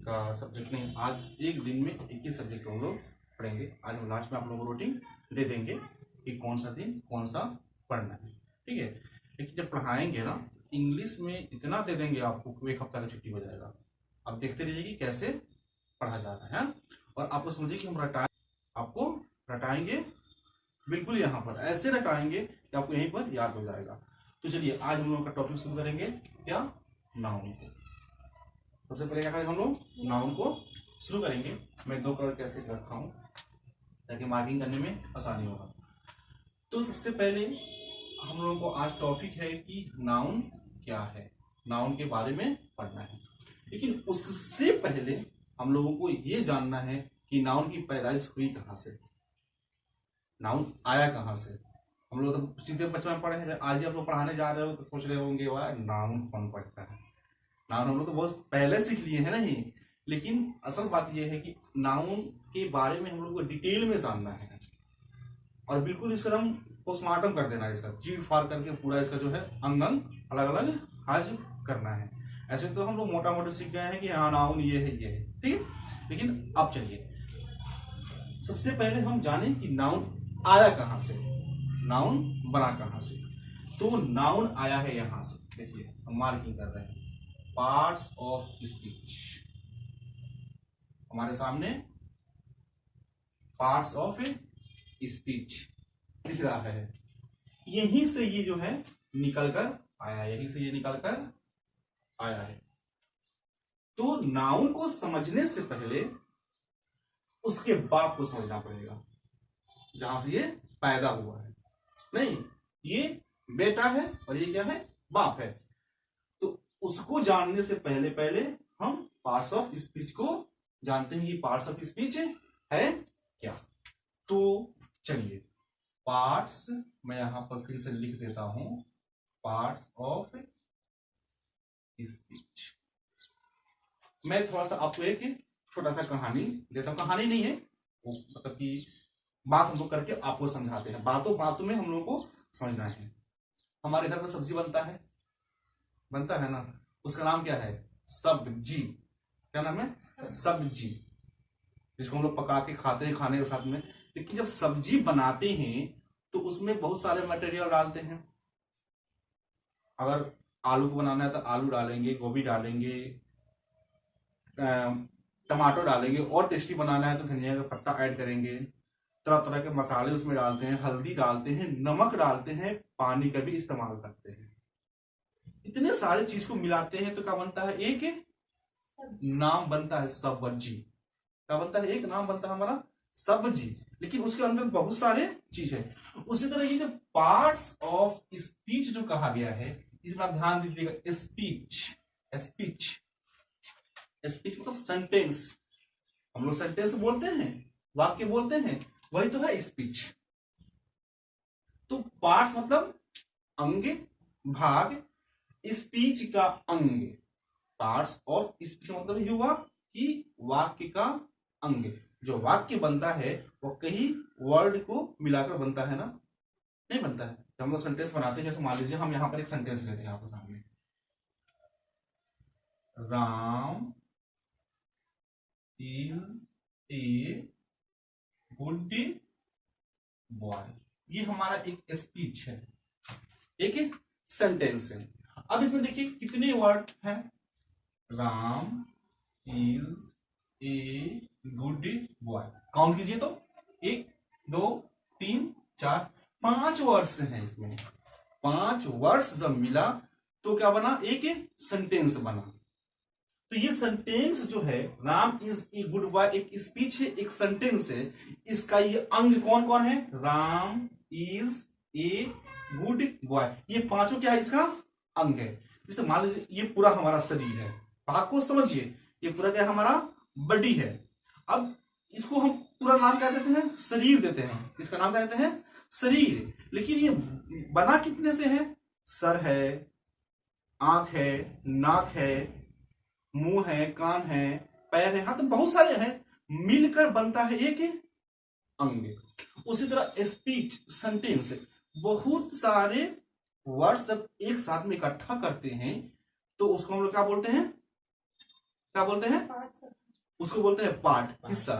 का सब्जेक्ट नहीं, आज एक दिन में एक ही सब्जेक्ट हम लोग पढ़ेंगे। आज हम लास्ट में आप लोगों को रूटीन दे देंगे कि कौन सा दिन कौन सा पढ़ना है, ठीक है। लेकिन जब पढ़ाएंगे ना, इंग्लिश में इतना दे देंगे आपको कि एक हफ्ता का छुट्टी हो जाएगा। आप देखते रहिए कि कैसे पढ़ा जा रहा है, और आपको समझिए कि हम आपको रटाएंगे बिल्कुल, यहाँ पर ऐसे रटाएंगे कि आपको यहीं पर याद हो जाएगा। तो चलिए आज हम लोग का टॉपिक शुरू करेंगे। क्या? नाउन को। सबसे पहले क्या करेंगे हम लोग? नाउन को शुरू करेंगे। मैं 2 कलर कैसे रखा हूं ताकि मार्किंग करने में आसानी होगा। तो सबसे पहले हम लोगों को आज टॉपिक है कि नाउन क्या है, नाउन के बारे में पढ़ना है। लेकिन उससे पहले हम लोगों को ये जानना है कि नाउन की पैदाइश हुई कहां से, नाउन आया कहां से। हम लोग तो सीधे बचपन में पढ़े हैं, आज ही आप लोग पढ़ाने जा रहे हो तो सोच रहे होंगे वाह नाउन कौन पढ़ता है। नाउन हम लोग तो बहुत पहले सीख लिए हैं नहीं, लेकिन असल बात यह है कि नाउन के बारे में हम लोग को डिटेल में जानना है, और बिल्कुल इसका हम पोस्टमार्टम कर देना है, इसका चीर फाड़ करके पूरा इसका जो है अंग अंग अलग अलग आज करना है। ऐसे तो हम लोग मोटा मोटा सीख गए हैं कि हाँ नाउन ये है, ठीक है। लेकिन अब चलिए सबसे पहले हम जाने कि नाउन आया कहां से, नाउन बना कहां से। तो नाउन आया है यहां से, देखिए हम मार्किंग कर रहे हैं, पार्ट्स ऑफ स्पीच हमारे सामने, पार्ट्स ऑफ स्पीच दिख रहा है। यहीं से ये जो है निकल कर आया, यहीं से ये निकल कर आया है। तो नाउन को समझने से पहले उसके बाप को समझना पड़ेगा, जहां से ये पैदा हुआ है। नहीं, ये बेटा है और ये क्या है? बाप है। तो उसको जानने से पहले पहले हम पार्ट्स ऑफ स्पीच को जानते हैं कि पार्ट्स ऑफ स्पीच है क्या। तो चलिए पार्ट्स, मैं यहां पर फिर से लिख देता हूं, पार्ट्स ऑफ स्पीच। मैं थोड़ा सा आपको एक छोटा सा कहानी देता हूं, कहानी नहीं है वो, मतलब कि बात हम लोग करके आपको समझाते हैं, बातों बातों में हम लोगों को समझना है। हमारे घर में सब्जी बनता है ना, उसका नाम क्या है? सब्जी। क्या नाम है? सब्जी, जिसको हम लोग पका के खाते हैं खाने के साथ में। लेकिन जब सब्जी बनाते हैं तो उसमें बहुत सारे मटेरियल डालते हैं। अगर आलू को बनाना है तो आलू डालेंगे, गोभी डालेंगे, टमाटो डालेंगे, और टेस्टी बनाना है तो धनिया का पत्ता ऐड करेंगे, तरह तरह के मसाले उसमें डालते हैं, हल्दी डालते हैं, नमक डालते हैं, पानी का भी इस्तेमाल करते हैं। इतने सारे चीज को मिलाते हैं तो क्या बनता है? एक नाम बनता है सब्जी। क्या बनता है? एक नाम बनता है हमारा सब्जी। लेकिन उसके अंदर बहुत सारे चीज है। उसी तरह ये जो पार्ट्स ऑफ स्पीच जो कहा गया है, इसमें आप ध्यान दीजिएगा। स्पीच, स्पीच, स्पीच मतलब सेंटेंस। हम लोग सेंटेंस बोलते हैं, वाक्य बोलते हैं, वही तो है स्पीच। तो पार्ट्स मतलब अंग, भाग, स्पीच का अंग। पार्ट्स ऑफ स्पीच मतलब ये हुआ कि वाक्य का अंग। जो वाक्य बनता है वो कई वर्ड को मिलाकर बनता है ना, नहीं बनता है। जब हम लोग सेंटेंस बनाते हैं, जैसे मान लीजिए हम यहां पर एक सेंटेंस लेते हैं आपके सामने, Ram is a good boy. ये हमारा एक स्पीच है, एक सेंटेंस है। अब इसमें देखिए कितने वर्ड हैं। Ram is a good boy, count कीजिए तो 1 2 3 4 5 वर्ड्स हैं इसमें। 5 वर्ड्स जब मिला तो क्या बना? एक सेंटेंस बना। तो ये सेंटेंस जो है, Ram is a good boy, एक स्पीच है, एक सेंटेंस है। इसका ये अंग कौन कौन है? Ram is a good boy, ये पांचों क्या है? इसका अंग है। जैसे मान लीजिए ये पूरा हमारा शरीर है, बात को समझिए, ये पूरा क्या हमारा बॉडी है। अब इसको हम पूरा नाम क्या देते हैं? शरीर देते हैं। इसका नाम क्या देते हैं? शरीर। लेकिन ये बना कितने से है? सर है, आंख है, नाक है, मुंह है, कान है, पैर है, हाथ, तो बहुत सारे हैं, मिलकर बनता है एक अंग। उसी तरह स्पीच, सेंटेंस, बहुत सारे वर्ड जब एक साथ में इकट्ठा करते हैं तो उसको हम लोग क्या बोलते हैं? क्या बोलते हैं, उसको बोलते हैं पार्ट, हिस्सा।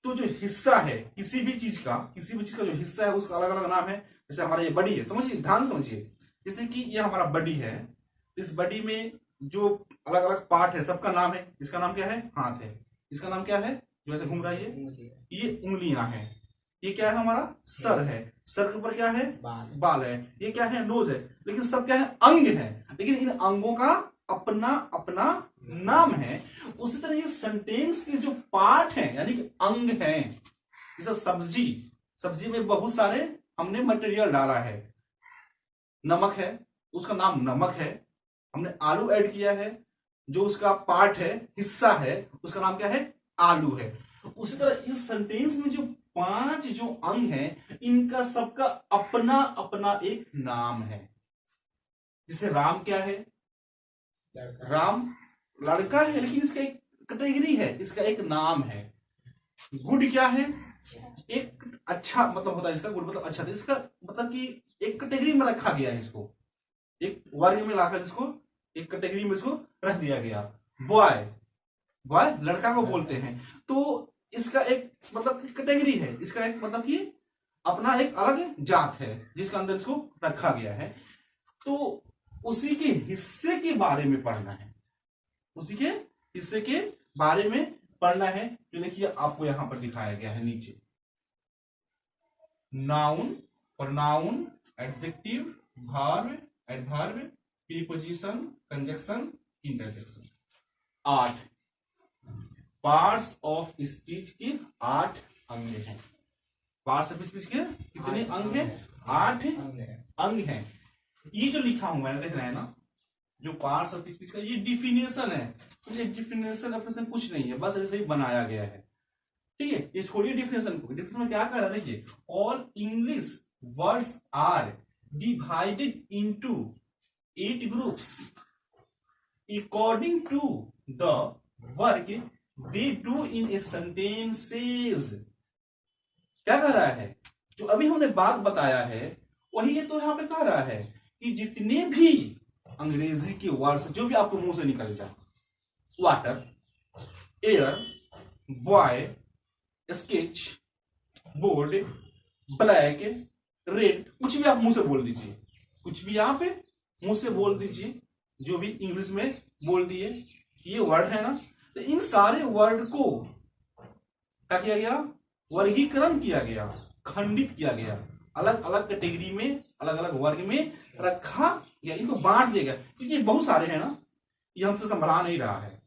तो जो हिस्सा है किसी भी चीज का जो हिस्सा है उसका अलग अलग नाम है। जैसे हमारा ये बॉडी है, समझिए, ध्यान समझिए, जैसे कि ये हमारा बॉडी है, इस बॉडी में जो अलग अलग पार्ट है सबका नाम है। इसका नाम क्या है, हाथ है। इसका नाम क्या है, जो ऐसे घूम रहा है ये उंगलियां है। ये क्या है, हमारा सर है। सर के ऊपर क्या है, बाल है। ये क्या है, नोज है। लेकिन सब क्या है, अंग है। लेकिन इन अंगों का अपना अपना नाम है। उसी तरह ये सेंटेंस के जो पार्ट हैं यानी कि अंग हैं, जैसे सब्जी में बहुत सारे हमने मटेरियल डाला है। नमक है, उसका नाम नमक है। हमने आलू ऐड किया है, जो उसका पार्ट है, हिस्सा है, उसका नाम क्या है, आलू है। उसी तरह इस सेंटेंस में जो 5 जो अंग हैं, इनका सबका अपना अपना एक नाम है। जैसे राम क्या है, राम लड़का है, लेकिन इसका एक कैटेगरी है, इसका एक नाम है। गुड क्या है, एक अच्छा मतलब होता है इसका, गुड मतलब अच्छा। इसका मतलब कि एक कैटेगरी में रखा गया है, इसको एक वर्ग में लाकर इसको एक कैटेगरी में इसको रख दिया गया। बॉय लड़का को बोलते हैं, तो इसका एक मतलब कैटेगरी है, इसका एक मतलब कि अपना एक अलग जात है जिसके अंदर इसको रखा गया है। तो उसी के हिस्से के बारे में पढ़ना है, उसी के हिस्से के बारे में पढ़ना है। जो देखिए आपको यहां पर दिखाया गया है नीचे, noun, pronoun, adjective, verb, adverb, preposition, conjunction, interjection. 8 parts of speech के 8 अंग हैं। पार्ट्स ऑफ स्पीच के कितने अंग हैं, 8 अंग हैं। ये जो लिखा हूं मैंने, देख रहे हैं ना, जो पार्ट्स ऑफ स्पीच का ये डिफिनेशन है। ये डिफिनेशन अपने कुछ नहीं है, बस ऐसे ही बनाया गया है, ठीक है। ये छोड़िए डिफिनेशन को। डिफिनेशन में क्या कह रहा है, देखिए, all English words are divided into 8 groups according to the work they do in a sentences। क्या कह रहा है, जो अभी हमने बात बताया है वही ये तो यहां पे कह रहा है कि जितने भी अंग्रेजी के वर्ड्स जो भी आपको मुंह से निकल जाए, water, air, boy, sketch, board, black, red, कुछ भी आप मुंह से बोल दीजिए, कुछ भी आप मुंह से बोल दीजिए, जो भी इंग्लिश में बोल दिए, ये वर्ड है ना। तो इन सारे वर्ड को क्या किया गया, वर्गीकरण किया गया, खंडित किया गया, अलग अलग कैटेगरी में, अलग अलग वर्ग में रखा गया, इनको बांट दिया गया। क्योंकि ये बहुत सारे हैं ना, ये हमसे संभला नहीं रहा है।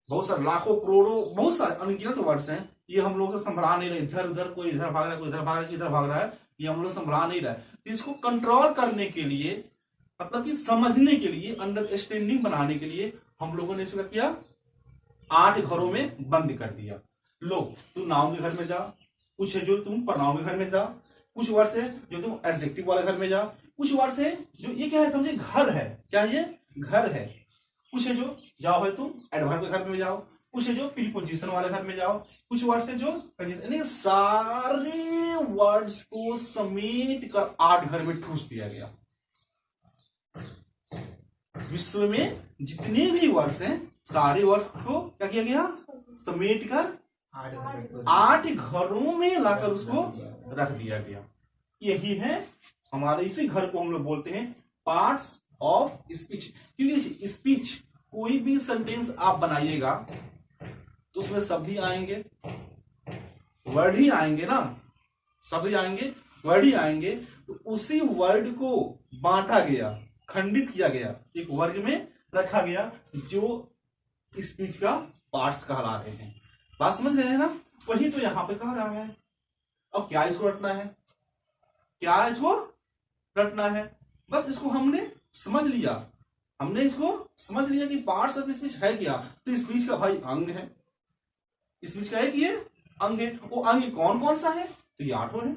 बहुत सारे लाखों करोड़ों बहुत सारे अनगिनत वर्ड्स हैं, ये हम लोग से संभला नहीं रहे। इधर उधर कोई इधर भाग रहा है, कोई इधर भाग रहा है, इधर भाग रहा है, ये हम लोग संभला नहीं रहा है। तो इसको कंट्रोल करने के लिए, मतलब कि समझने के लिए, अंडरस्टैंडिंग बनाने के लिए हम लोगों ने इसका किया, 8 घरों में बंद कर दिया। लो, तुम नाउन के घर में जा, कुछ है जो तुम प्रोनाउन के घर में जा, कुछ वर्ड्स है जो तुम एडजेक्टिव वाले घर में जा, कुछ वर्ड्स है जो ये क्या है, समझे, घर है। क्या ये घर है। कुछ है जो जाओ है तुम एडवर्ब के घर में जाओ, कुछ है जो प्रीपोजिशन वाले घर में जाओ, कुछ वर्ड्स है जो यानी सारे वर्ड्स को समेट कर 8 घर में ठूस दिया गया। विश्व में जितने भी वर्ड्स हैं सारे वर्ड्स को क्या किया गया, समेट कर 8 घरों में लाकर उसको रख दिया गया। यही है हमारे, इसी घर को हम लोग बोलते हैं पार्ट्स ऑफ स्पीच। क्योंकि स्पीच कोई भी सेंटेंस आप बनाइएगा तो उसमें शब्द ही आएंगे, वर्ड ही आएंगे ना, शब्द आएंगे, वर्ड ही आएंगे। तो उसी वर्ड को बांटा गया, खंडित किया गया, एक वर्ग में रखा गया, जो स्पीच का पार्ट्स कहला रहे हैं। बात समझ रहे हैं ना, वही तो यहां पे कह रहा है। अब क्या इसको रटना है, क्या इसको रटना है, बस इसको हमने समझ लिया, हमने इसको समझ लिया कि पार्ट्स ऑफ स्पीच है क्या। तो स्पीच का भाई अंग है, स्पीच का एक ये अंग है। वो अंग कौन कौन सा है, तो ये 8 है।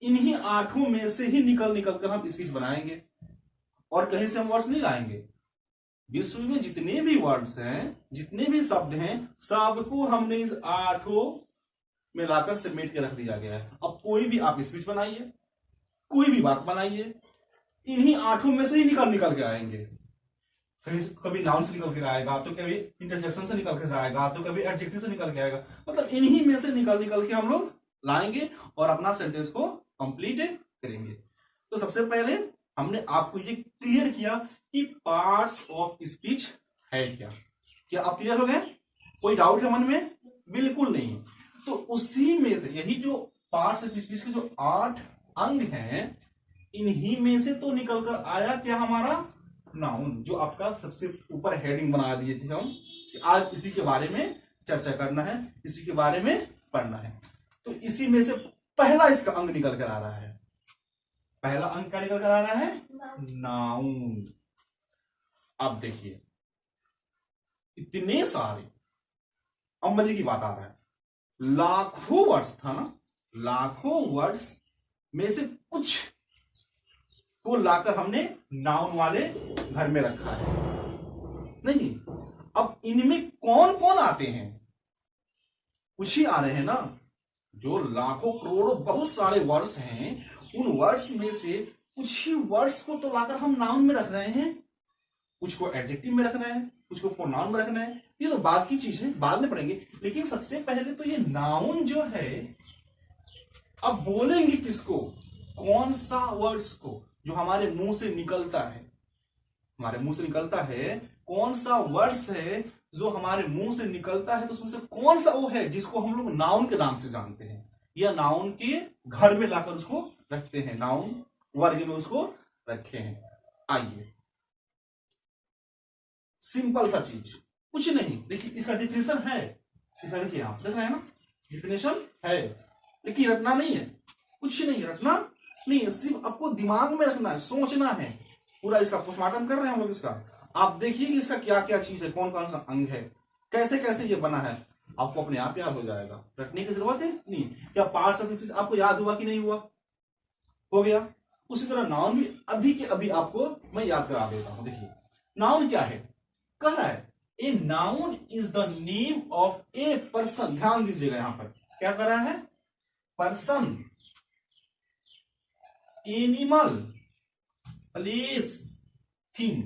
इन्हीं 8 में से ही निकल कर हम स्पीच बनाएंगे, और कहीं से हम वर्ड्स नहीं लाएंगे। विश्व में जितने भी वर्ड्स हैं, जितने भी शब्द हैं, सबको हमने इस 8 में लाकर समेट के रख दिया गया है। अब कोई भी आप स्पीच बनाइए, कोई भी बात बनाइए, इन्हीं 8 में से ही निकल के आएंगे। कभी नाउन से निकल के आएगा, तो कभी इंटरजेक्शन से निकल के आएगा, तो कभी एडजेक्टिव से निकल के आएगा। मतलब इन्हीं में से निकल निकल के हम लोग लाएंगे और अपना सेंटेंस को कंप्लीट करेंगे। तो सबसे पहले हमने आपको ये क्लियर किया कि पार्ट्स ऑफ स्पीच है क्या आप क्लियर हो गए? कोई डाउट है मन में? बिल्कुल नहीं। तो उसी में से यही जो पार्ट्स ऑफ स्पीच के जो 8 अंग हैं, इन्हीं में से तो निकल कर आया क्या हमारा नाउन, जो आपका सबसे ऊपर हेडिंग बना दिए थे हम कि आज इसी के बारे में चर्चा करना है, इसी के बारे में पढ़ना है। तो इसी में से पहला इसका अंग निकल कर आ रहा है। पहला अंग क्या निकल कर आ रहा है? नाउन। अब देखिए इतने सारे, अब मजे की बात आ रहा है, लाखों वर्ड्स था ना, लाखों वर्ड्स में से कुछ को लाकर हमने नाउन वाले घर में रखा है। नहीं, अब इनमें कौन कौन आते हैं? कुछ ही आ रहे हैं ना। जो लाखों करोड़ों बहुत सारे वर्ड्स हैं, उन वर्ड्स में से कुछ ही वर्ड्स को तो लाकर हम नाउन में रख रहे हैं, कुछ को एडजेक्टिव में रखना है, कुछ को प्रोनाउन में रखना है। ये तो बाद की चीज है, बाद में पढ़ेंगे। लेकिन सबसे पहले तो ये नाउन जो है, अब बोलेंगे किसको? कौन सा वर्ड्स को जो हमारे मुंह से निकलता है, हमारे मुंह से निकलता है, कौन सा वर्ड्स है जो हमारे मुंह से निकलता है, तो उसमें से कौन सा वो है जिसको हम लोग नाउन के नाम से जानते हैं, या नाउन के घर में लाकर उसको रखते हैं, नाउन वर्ग में उसको रखे हैं। आइए, सिंपल सा चीज, कुछ नहीं। देखिए इसका डिफिनेशन है, इसका देखिए आप देख रहे हैं ना, डिफिनेशन है, लेकिन रटना नहीं है, कुछ नहीं रटना नहीं है, सिर्फ आपको दिमाग में रखना है, सोचना है। पूरा इसका पोस्टमार्टम कर रहे हैं हम लोग इसका। आप देखिए कि इसका क्या क्या चीज है, कौन कौन सा अंग है, कैसे कैसे ये बना है, आपको अपने आप याद हो जाएगा, रटने की जरूरत है नहीं। क्या पार्ट्स ऑफ स्पीच आपको याद हुआ कि नहीं हुआ? हो गया। उसी तरह नाउन भी अभी के अभी आपको मैं याद करा देता हूं। देखिए नाउन क्या है, कह रहा है a noun is the name of a person. ध्यान दीजिएगा यहां पर क्या कर रहा है? Person, animal, place, thing,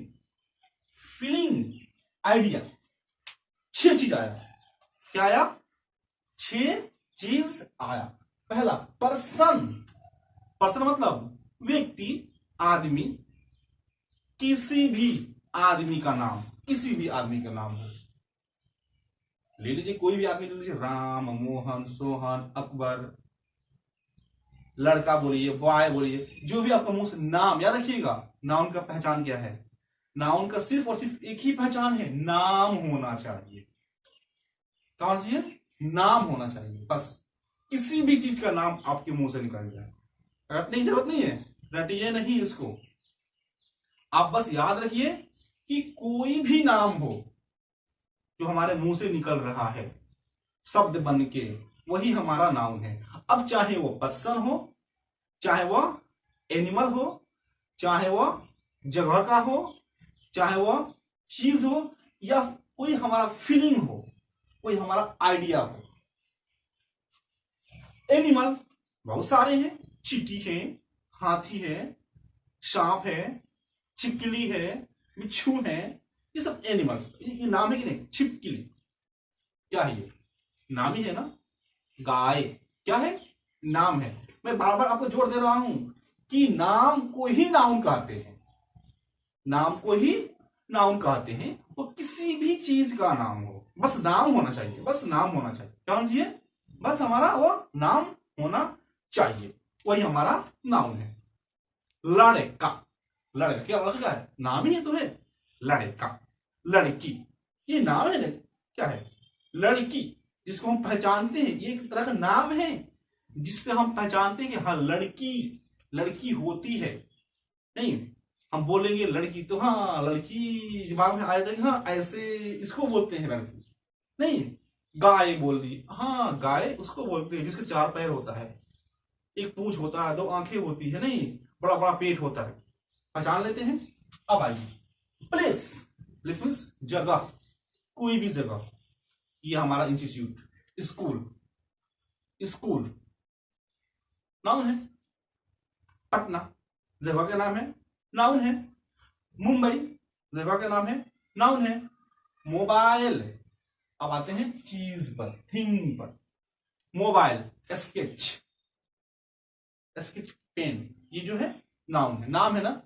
feeling, idea. 6 चीज आया। क्या आया? 6 चीज आया। पहला पर्सन, पर्सन मतलब व्यक्ति, आदमी, किसी भी आदमी का नाम, किसी भी आदमी का नाम हो। ले लीजिए कोई भी आदमी ले लीजिए, राम, मोहन, सोहन, अकबर, लड़का बोलिए, बॉय बोलिए, जो भी आपका मुंह से नाम, याद रखिएगा नाउन का पहचान क्या है? नाउन का सिर्फ और सिर्फ एक ही पहचान है, नाम होना चाहिए। क्या होना चाहिए? नाम होना चाहिए। बस किसी भी चीज का नाम आपके मुंह से निकल जाए, रटने की जरूरत नहीं है, रटिए नहीं इसको। आप बस याद रखिए कि कोई भी नाम हो जो हमारे मुंह से निकल रहा है शब्द बन के, वही हमारा नाउन है। अब चाहे वो पर्सन हो, चाहे वह एनिमल हो, चाहे वह जगह का हो, चाहे वह चीज हो, या कोई हमारा फीलिंग हो, कोई हमारा आइडिया हो। एनिमल बहुत सारे हैं, चींटी है, हाथी है, सांप है, छिपकली है, बिच्छू है, ये सब एनिमल्स। ये नाम है कि नहीं? छिपकली क्या है? ये नाम ही है ना। गाय क्या है? नाम है। मैं बार बार आपको जोर दे रहा हूं कि नाम को ही नाउन कहते हैं, नाम को ही नाउन कहते हैं। वो किसी भी चीज का नाम हो, बस नाम होना चाहिए, बस नाम होना चाहिए। क्या होना चाहिए? बस हमारा वो नाम होना चाहिए, वही हमारा नाउन है। लड़का, लड़का क्या लड़का है? नाम ही है तो है। लड़का, लड़की ये नाम है ना, क्या है? लड़की, जिसको हम पहचानते हैं, ये एक तरह का नाम है जिससे हम पहचानते हैं कि हाँ लड़की, लड़की होती है। नहीं हम बोलेंगे लड़की तो हाँ लड़की दिमाग में आएगा कि हाँ ऐसे इसको बोलते हैं लड़की। नहीं, गाय बोल दी, हाँ गाय उसको बोलते हैं जिसके 4 पैर होता है, एक पूंछ होता है, 2 आंखें होती है, नहीं बड़ा बड़ा पेट होता है, पहचान लेते हैं। अब आइए प्लेस, प्लेस मीन्स जगह, कोई भी जगह। ये हमारा इंस्टीट्यूट, स्कूल, स्कूल नाउन है। पटना जगह का नाम है, नाउन है। मुंबई जगह का नाम है, नाउन है। मोबाइल, अब आते हैं चीज पर, थिंग पर। मोबाइल, स्केच, स्केच पेन, ये जो है नाउन है, नाम है ना।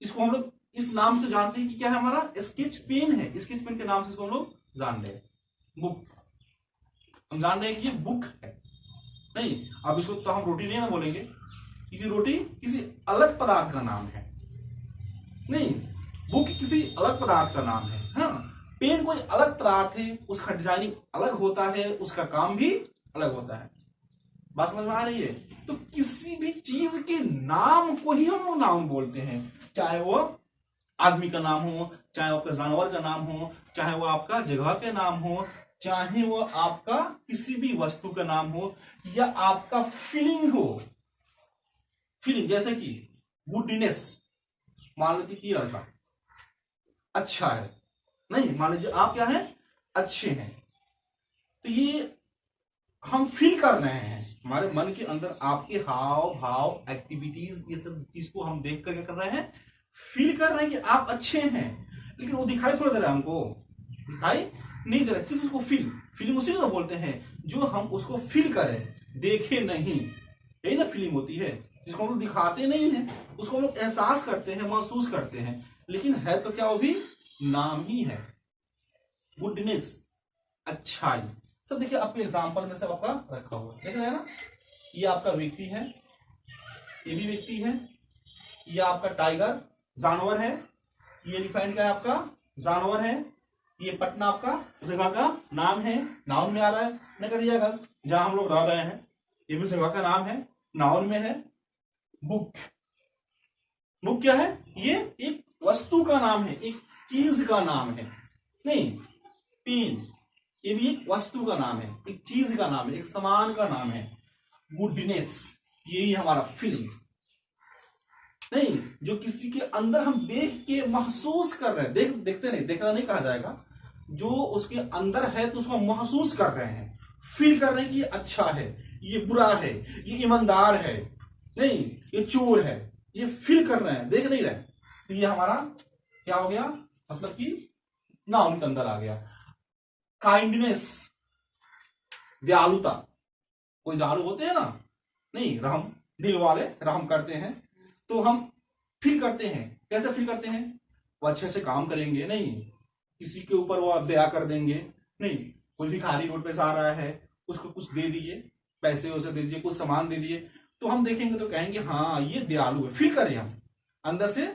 इसको हम लोग इस नाम से जानते हैं कि क्या है हमारा, स्केच पेन है। स्केच पेन के नाम से इसको हम लोग जान रहे हैं। बुक, हम जान रहे हैं कि ये बुक है। नहीं, अब इसको तो हम रोटी नहीं ना बोलेंगे, क्योंकि रोटी किसी अलग पदार्थ का नाम है। नहीं, बुक किसी अलग पदार्थ का नाम है। हाँ, पेन कोई अलग पदार्थ है, उसका डिजाइनिंग अलग होता है, उसका काम भी अलग होता है। बात समझ में आ रही है? तो किसी भी चीज के नाम को ही हम लोग नाउन बोलते हैं, चाहे वो आदमी का नाम हो, चाहे वो आपका जानवर का नाम हो, चाहे वो आपका जगह के नाम हो, चाहे वो आपका किसी भी वस्तु का नाम हो, या आपका फीलिंग हो। फीलिंग जैसे कि गुडनेस, मान लीजिए कि लड़का अच्छा है, नहीं मान लीजिए आप क्या है, अच्छे हैं, तो ये हम फील कर रहे हैं, हमारे मन के अंदर आपके हाव भाव, एक्टिविटीज, ये सब चीज को हम देख कर क्या कर रहे हैं, फील कर रहे हैं कि आप अच्छे हैं। लेकिन वो दिखाई थोड़ा दे रहा है हमको, दिखाई नहीं दे रहा, सिर्फ उसको फील, फीलिंग उसी को बोलते हैं जो हम उसको फील करें, देखे नहीं। यही ना फीलिंग होती है, जिसको हम लोग दिखाते नहीं है, उसको हम लोग एहसास करते हैं, महसूस करते हैं, लेकिन है तो क्या वो भी नाम ही है। गुडनेस, अच्छाई, सब देखिए आपके एग्जाम्पल में सब आपका रखा हुआ देख रहे हैं ना। ये आपका व्यक्ति है, ये भी व्यक्ति है, ये आपका टाइगर जानवर है, ये एलिफेंट का है आपका जानवर है, ये पटना आपका जगह का नाम है, नाउन में आ रहा है। न करिएगा जहां हम लोग रह रहे हैं, ये भी जगह का नाम है, नाउन में है। बुक, बुक क्या है, ये एक वस्तु का नाम है, एक चीज का नाम है। नहीं, पेन, ये भी एक वस्तु का नाम है, एक चीज का नाम है, एक सामान का नाम है। गुडनेस, यही हमारा फीलिंग। नहीं, जो किसी के अंदर हम देख के महसूस कर रहे हैं, देखते नहीं, देखना नहीं कहा जाएगा, जो उसके अंदर है तो उसको महसूस कर रहे हैं, फील कर रहे हैं कि ये अच्छा है, ये बुरा है, ये ईमानदार है, नहीं ये चोर है, ये फील कर रहे हैं, देख नहीं रहे। तो ये हमारा क्या हो गया, मतलब कि नाउन के अंदर आ गया। काइंडनेस, दयालुता, कोई दयालु होते हैं ना, नहीं रहम, दिल वाले रहम करते हैं, तो हम फील करते हैं। कैसे फील करते हैं, वो अच्छे से काम करेंगे, नहीं किसी के ऊपर वो दया कर देंगे, नहीं कोई भिखारी रोड पे से आ रहा है, उसको कुछ दे दिए, पैसे उसे दे दिए, कुछ सामान दे दिए, तो हम देखेंगे तो कहेंगे हाँ ये दयालु है, फील करें हम अंदर से,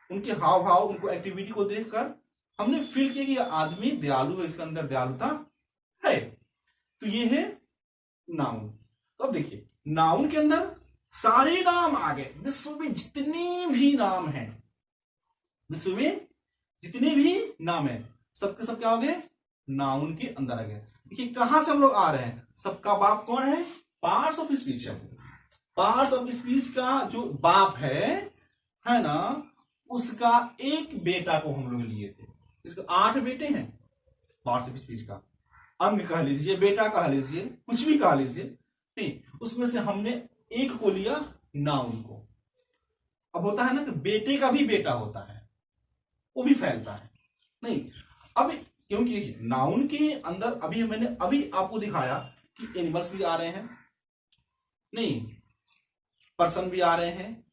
उनके हाव भाव, उनको एक्टिविटी को देखकर हमने फील किया कि आदमी दयालु है, इसके अंदर दयालुता है। तो ये है नाउन। तो अब देखिए, नाउन के अंदर सारे नाम आ गए, विश्व में जितने भी नाम हैं, विश्व में जितने भी नाम है, सबके सब क्या हो गए, नाउन के अंदर आ गए। देखिए कहां से हम लोग आ रहे हैं, सबका बाप कौन है, पार्ट्स ऑफ स्पीच है। पार्ट्स ऑफ स्पीच का जो बाप है ना, उसका एक बेटा को हम लोग लिए थे। इसके 8 बेटे हैं, पार्ट्स ऑफ स्पीच का अंग कह लीजिए, बेटा कह लीजिए, कुछ भी कह लीजिए, नहीं उसमें से हमने एक को लिया, नाउन को। अब होता है ना कि बेटे का भी बेटा होता है, वो भी फैलता है, नहीं अब क्योंकि देखिए नाउन के अंदर अभी मैंने अभी आपको दिखाया कि एनिमल्स भी आ रहे हैं, नहीं पर्सन भी आ रहे हैं,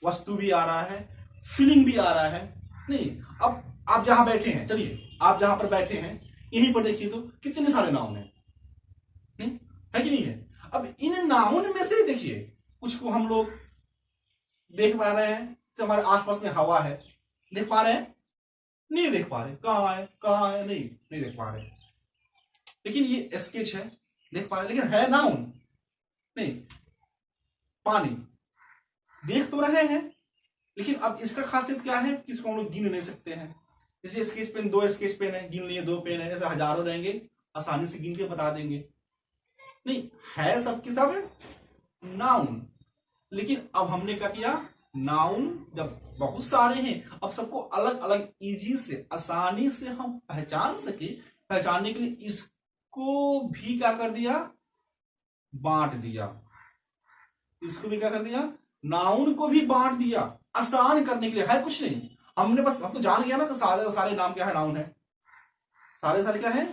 वस्तु भी आ रहा है, फीलिंग भी आ रहा है। नहीं, अब आप जहां बैठे हैं, चलिए आप जहां पर बैठे हैं यहीं पर देखिए तो कितने सारे नाउन हैं, नहीं है कि नहीं है। अब इन नाउन में से देखिए कुछ को हम लोग देख पा रहे हैं, जैसे हमारे आसपास में हवा है, देख पा रहे हैं, नहीं देख पा रहे, कहां है, नहीं देख पा रहे। लेकिन ये स्केच है, देख पा रहे, लेकिन है नाउन नहीं। पानी देख तो रहे हैं, लेकिन अब इसका खासियत क्या है कि इसको हम लोग गिन नहीं सकते हैं। जैसे स्केच पेन, 2 स्केच पेन है, गिन लिए 2 पेन है, ऐसे हजारों रहेंगे, आसानी से गिन के बता देंगे। नहीं है सबके सब नाउन, लेकिन अब हमने क्या किया, नाउन जब बहुत सारे हैं, अब सबको अलग अलग इजी से, आसानी से हम पहचान सके, पहचानने के लिए इसको भी क्या कर दिया, बांट दिया। इसको भी क्या कर दिया, नाउन को भी बांट दिया, आसान करने के लिए। है कुछ नहीं, हमने बस हम तो जान गया ना कि सारे सारे नाम क्या है, नाउन है, सारे सारे क्या है,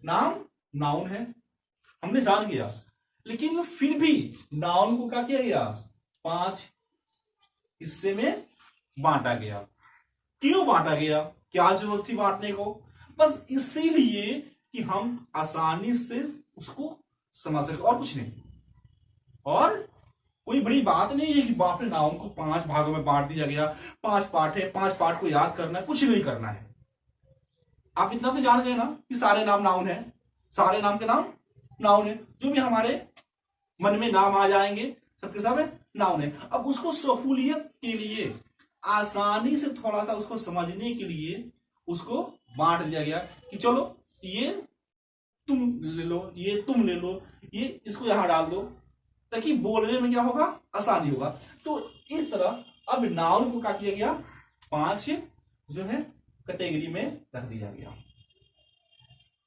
नाम नाउन है, हमने जान गया। लेकिन फिर भी नाउन को क्या किया गया, 5 हिस्से में बांटा गया। क्यों बांटा गया, क्या जरूरत थी बांटने को, बस इसीलिए कि हम आसानी से उसको समझ सके, और कुछ नहीं। और कोई बड़ी बात नहीं है कि बाप रे नाउन को 5 भागों में बांट दिया गया, 5 पार्ट है, 5 पार्ट को याद करना है, कुछ नहीं करना है। आप इतना तो जान गए ना कि सारे नाम नाउन है, सारे नाम के नाम नाउन है, जो भी हमारे मन में नाम आ जाएंगे सबके सब नाउन है। अब उसको सहूलियत के लिए, आसानी से थोड़ा सा उसको समझने के लिए उसको बांट दिया गया कि चलो ये तुम ले लो, ये तुम ले लो, ये इसको यहां डाल दो, ताकि बोलने में क्या होगा, आसानी होगा। तो इस तरह अब नाउन को क्या किया गया, 5 जो है कैटेगरी में रख दिया गया,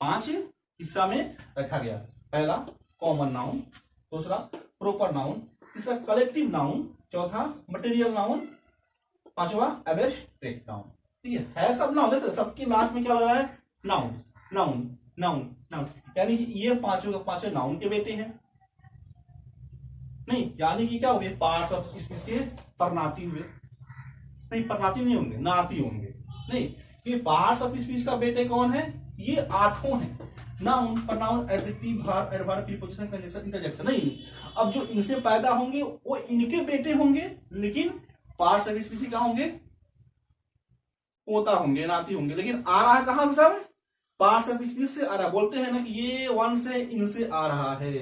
5 हिस्सा में रखा गया। पहला कॉमन नाउन, दूसरा प्रॉपर नाउन, तीसरा कलेक्टिव नाउन, चौथा मटेरियल नाउन, पांचवा एब्स्ट्रैक्ट नाउन। ठीक है सब नाउन, देखते सबके लास्ट में क्या लग रहा है, नाउन नाउन नाउन नाउन, यानी कि ये पांचों के पांचों नाउन के बेटे हैं। नहीं, यानी कि क्या हुए, पार्ट्स ऑफ स्पीच के परनाती हुए, नहीं परनाती नहीं होंगे, नाती होंगे। नहीं, ये पार्ट्स ऑफ स्पीच का बेटे कौन है, ये 8 हैं। Noun, pronoun, adjective, verb, adverb, preposition, conjunction, interjection. नहीं, अब जो इनसे पैदा होंगे वो इनके बेटे होंगे, लेकिन पार्ट्स ऑफ स्पीच क्या होंगे, पोता होंगे, नाती होंगे। लेकिन आ रहा है कहां से, सब पार्ट्स ऑफ स्पीच से आ रहा है। बोलते हैं ना कि ये वंश है, इनसे आ रहा है,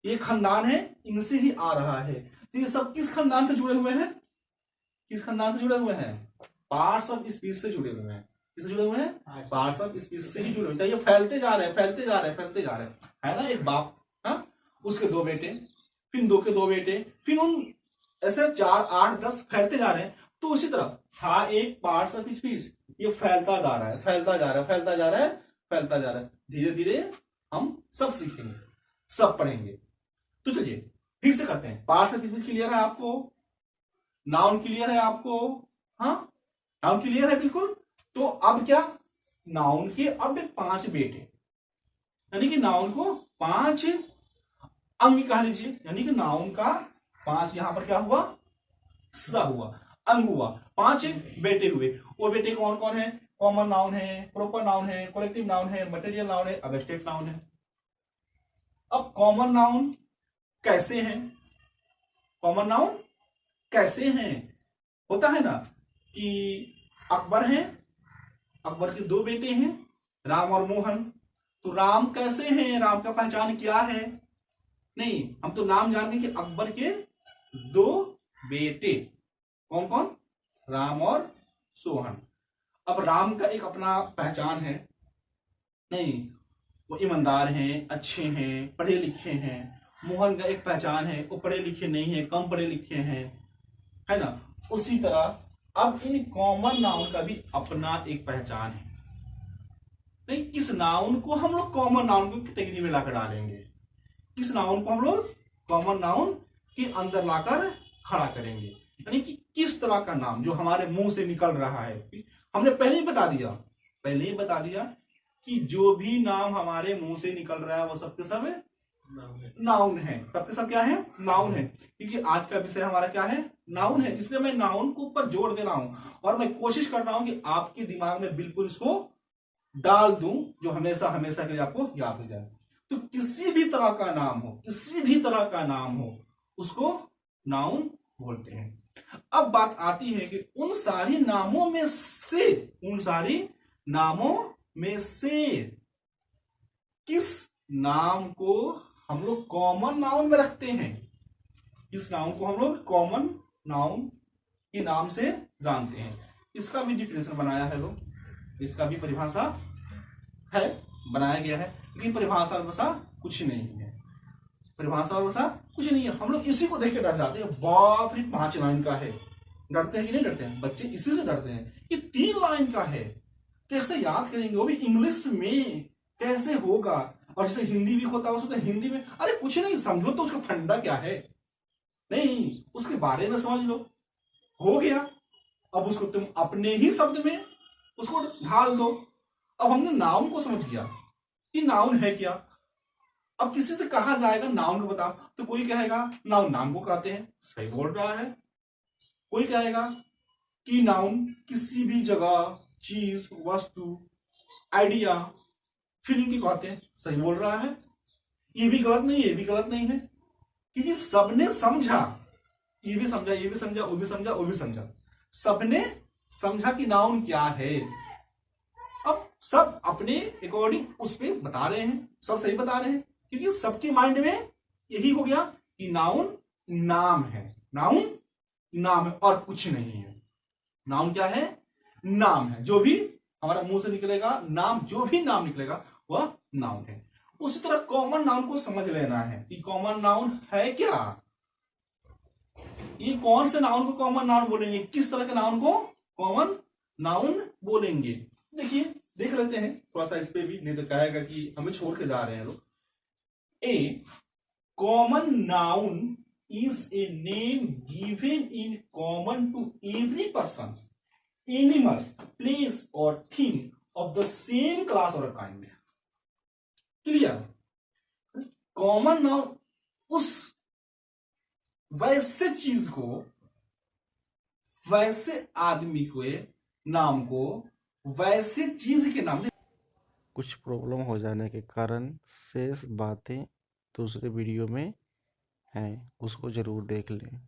ये खानदान है, इनसे ही आ रहा है। तो ये सब किस खानदान से जुड़े हुए हैं, किस खानदान से जुड़े हुए हैं, पार्ट्स ऑफ स्पीच से जुड़े हुए हैं। किससे जुड़े हुए हैं, पार्ट्स ऑफ स्पीच से ही जुड़े हुए हैं। ये फैलते जा रहे हैं, फैलते जा रहे हैं, फैलते जा रहे हैं, है ना। एक बाप, हाँ, उसके 2 बेटे, फिर 2 के 2 बेटे, फिर उन ऐसे 4, 8, 10 फैलते जा रहे हैं। तो उसी तरह था एक पार्ट्स ऑफ स्पीच, ये फैलता जा रहा है, फैलता जा रहा है, फैलता जा रहा है, फैलता जा रहा है। धीरे धीरे हम सब सीखेंगे, सब पढ़ेंगे। तो चलिए फिर से करते हैं। पार्ट्स ऑफ स्पीच क्लियर है आपको, नाउन क्लियर है आपको, हाँ नाउन क्लियर है बिल्कुल। तो अब क्या, नाउन के अब 5 बेटे, यानी कि नाउन को 5 अंग कह लीजिए, यानी कि नाउन का 5 यहां पर क्या हुआ, हिस्सा हुआ, अंग हुआ, 5 बेटे हुए। वो बेटे कौन कौन है, कॉमन नाउन है, प्रॉपर नाउन है, कलेक्टिव नाउन है, मटेरियल नाउन है, एब्स्ट्रैक्ट नाउन है। अब कॉमन नाउन कैसे हैं, कॉमन नाउन कैसे हैं, होता है ना कि अकबर हैं, अकबर के 2 बेटे हैं, राम और मोहन। तो राम कैसे हैं, राम का पहचान क्या है, नहीं, हम तो नाम जानते हैं कि अकबर के 2 बेटे कौन कौन, राम और सोहन। अब राम का एक अपना पहचान है, नहीं वो ईमानदार हैं, अच्छे हैं, पढ़े लिखे हैं। मोहन का एक पहचान है, वो पढ़े लिखे नहीं है, कम पढ़े लिखे हैं, है ना। उसी तरह अब इन कॉमन नाउन का भी अपना एक पहचान है। नहीं, किस नाउन को हम लोग कॉमन नाउन की कैटेगरी में लाकर डालेंगे, किस नाउन को हम लोग कॉमन नाउन के अंदर लाकर खड़ा करेंगे, यानी कि किस तरह का नाम जो हमारे मुंह से निकल रहा है। हमने पहले ही बता दिया, पहले ही बता दिया कि जो भी नाम हमारे मुंह से निकल रहा है वो सबके सब नाउन है, सबके सब क्या है, नाउन है। क्योंकि आज का विषय हमारा क्या है, नाउन है, इसलिए मैं नाउन को ऊपर जोड़ दे रहा हूं और मैं कोशिश कर रहा हूं कि आपके दिमाग में बिल्कुल इसको डाल दूं जो हमेशा हमेशा के लिए आपको याद हो जाए। तो किसी भी तरह का नाम हो, किसी भी तरह का नाम हो, उसको नाउन बोलते हैं। अब बात आती है कि उन सारी नामों में से, उन सारी नामों में से किस नाम को हम लोग कॉमन नाउन में रखते हैं, किस नाउन को हम लोग कॉमन नाउन के नाम से जानते हैं। इसका भी डिफिनेशन बनाया है लोग, इसका भी परिभाषा है, बनाया गया है, लेकिन परिभाषा वैसा कुछ नहीं है, परिभाषा वैसा कुछ नहीं है। हम लोग इसी को देख के डर जाते हैं, बाप रे 5 लाइन का है। डरते हैं कि नहीं डरते हैं, बच्चे इसी से डरते हैं कि 3 लाइन का है, कैसे याद करेंगे, वो भी इंग्लिश में कैसे होगा। और जैसे हिंदी भी होता है उसको, तो हिंदी में अरे कुछ नहीं, समझो तो उसका फंडा क्या है, नहीं उसके बारे में समझ लो, हो गया। अब उसको तुम अपने ही शब्द में उसको ढाल दो। अब हमने नाउन को समझ गया कि नाउन है क्या। अब किसी से कहा जाएगा नाउन को बता, तो कोई कहेगा नाउन नाम को कहते हैं, सही बोल रहा है। कोई कहेगा कि नाउन किसी भी जगह, चीज, वस्तु, आइडिया, फीलिंग की कहते हैं, सही बोल रहा है। ये भी गलत नहीं है, ये भी गलत नहीं है, क्योंकि सबने समझा, ये भी समझा, ये भी समझा, वो भी समझा, वो भी समझा, सबने समझा कि नाउन क्या है। अब सब अपने अकॉर्डिंग उस पर बता रहे हैं, सब सही बता रहे हैं, क्योंकि सबके माइंड में यही हो गया कि नाउन नाम है, नाउन नाम है और कुछ नहीं है। नाउन क्या है? नाम है। जो भी हमारा मुंह से निकलेगा नाम, जो भी नाम निकलेगा वह नाउन है। उसी तरह कॉमन नाउन को समझ लेना है कि कॉमन नाउन है क्या। ये कौन से नाउन को कॉमन नाउन बोलेंगे, किस तरह के नाउन को कॉमन नाउन बोलेंगे। देखिए, देख लेते हैं थोड़ा सा इस पे भी, नहीं तो कहेगा कि हमें छोड़ के जा रहे हैं लोग। A common noun is a name given in common to every person, animal, place और thing of the same class और काइंड। क्लियर? कॉमन नाउन उस वैसे चीज को, वैसे आदमी के नाम को, वैसे चीज के नाम। कुछ प्रॉब्लम हो जाने के कारण शेष बातें दूसरे वीडियो में हैं, उसको ज़रूर देख लें।